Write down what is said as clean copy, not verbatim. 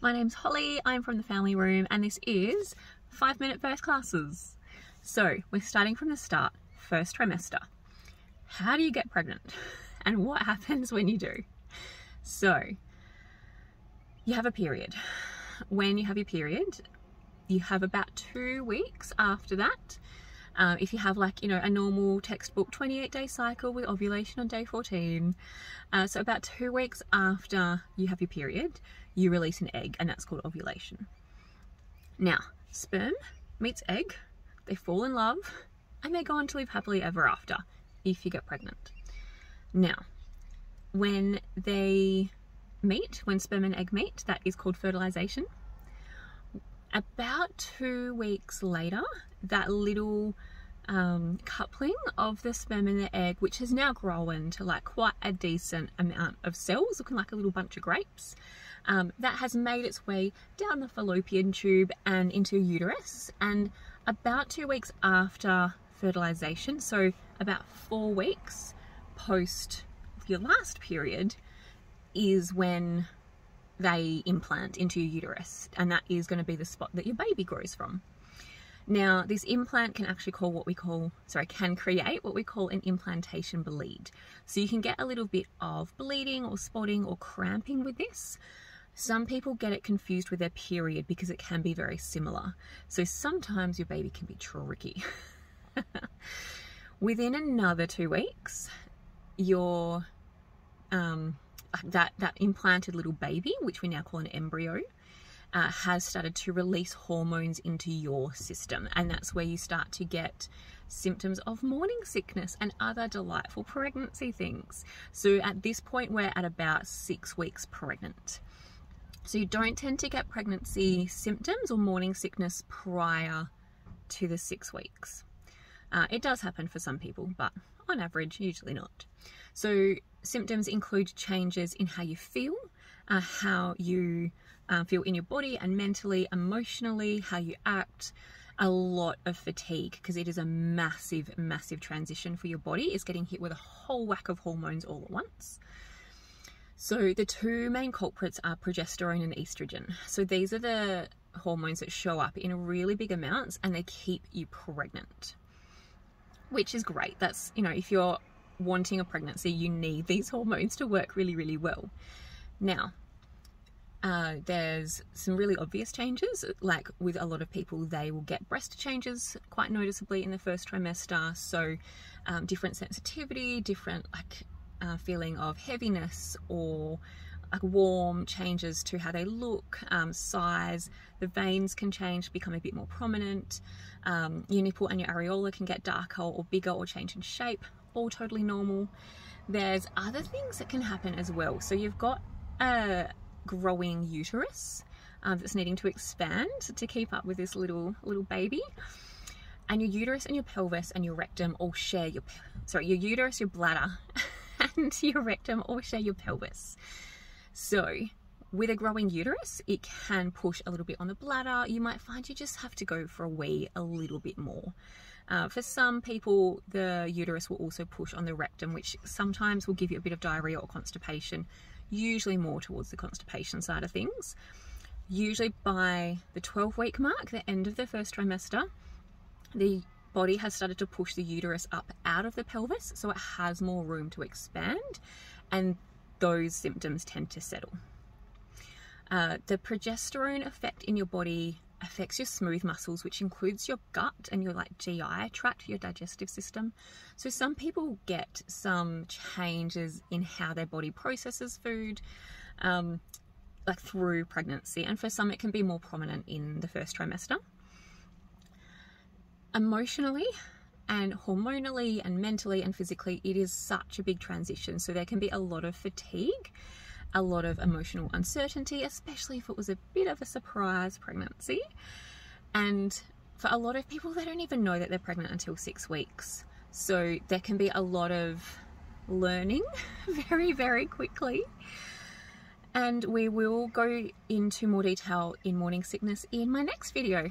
My name's Holly, I'm from the Family Room, and this is 5-minute birth classes. So we're starting from the start, first trimester. How do you get pregnant? And what happens when you do? So you have a period. When you have your period, you have about 2 weeks after that. If you have a normal textbook 28-day cycle with ovulation on day 14, so about 2 weeks after you have your period, you release an egg, and that's called ovulation. Now, sperm meets egg, they fall in love, and they go on to live happily ever after if you get pregnant. Now, when they meet, when sperm and egg meet, that is called fertilization. About 2 weeks later, that little coupling of the sperm and the egg, which has now grown to quite a decent amount of cells, looking like a little bunch of grapes, that has made its way down the fallopian tube and into your uterus. And about 2 weeks after fertilization, so about 4 weeks post your last period, is when they implant into your uterus, and that is going to be the spot that your baby grows from. Now, this implant can actually create what we call an implantation bleed. So you can get a little bit of bleeding or spotting or cramping with this. Some people get it confused with their period because it can be very similar. So sometimes your baby can be tricky. Within another 2 weeks, your that implanted little baby, which we now call an embryo, has started to release hormones into your system, and that's where you start to get symptoms of morning sickness and other delightful pregnancy things. So at this point, we're at about 6 weeks pregnant. So you don't tend to get pregnancy symptoms or morning sickness prior to the 6 weeks. It does happen for some people, but on average, usually not. So symptoms include changes in how you feel in your body and mentally, emotionally, how you act, a lot of fatigue, because it is a massive, massive transition for your body. It's getting hit with a whole whack of hormones all at once. So the two main culprits are progesterone and estrogen. So these are the hormones that show up in really big amounts, and they keep you pregnant, which is great. That's, if you're wanting a pregnancy, you need these hormones to work really, really well. Now, there's some really obvious changes. Like with a lot of people, they will get breast changes quite noticeably in the first trimester. So different sensitivity, different feeling of heaviness, or warm changes to how they look, size. The veins can change, become a bit more prominent. Your nipple and your areola can get darker or bigger or change in shape, all totally normal. There's other things that can happen as well. So you've got a growing uterus that's needing to expand to keep up with this little baby, and your uterus and your pelvis and your rectum all share your uterus, your bladder and your rectum all share your pelvis. So with a growing uterus, it can push a little bit on the bladder. You might find you just have to go for a wee a little bit more. For some people, the uterus will also push on the rectum, which sometimes will give you a bit of diarrhea or constipation, usually more towards the constipation side of things. Usually by the 12-week mark, the end of the first trimester, the body has started to push the uterus up out of the pelvis, so it has more room to expand, and those symptoms tend to settle. The progesterone effect in your body affects your smooth muscles, which includes your gut and your GI tract, your digestive system. So some people get some changes in how their body processes food through pregnancy, and for some it can be more prominent in the first trimester. Emotionally and hormonally and mentally and physically, it is such a big transition. So there can be a lot of fatigue, a lot of emotional uncertainty, especially if it was a bit of a surprise pregnancy. And for a lot of people, they don't even know that they're pregnant until 6 weeks. So there can be a lot of learning very, very quickly. And we will go into more detail in morning sickness in my next video.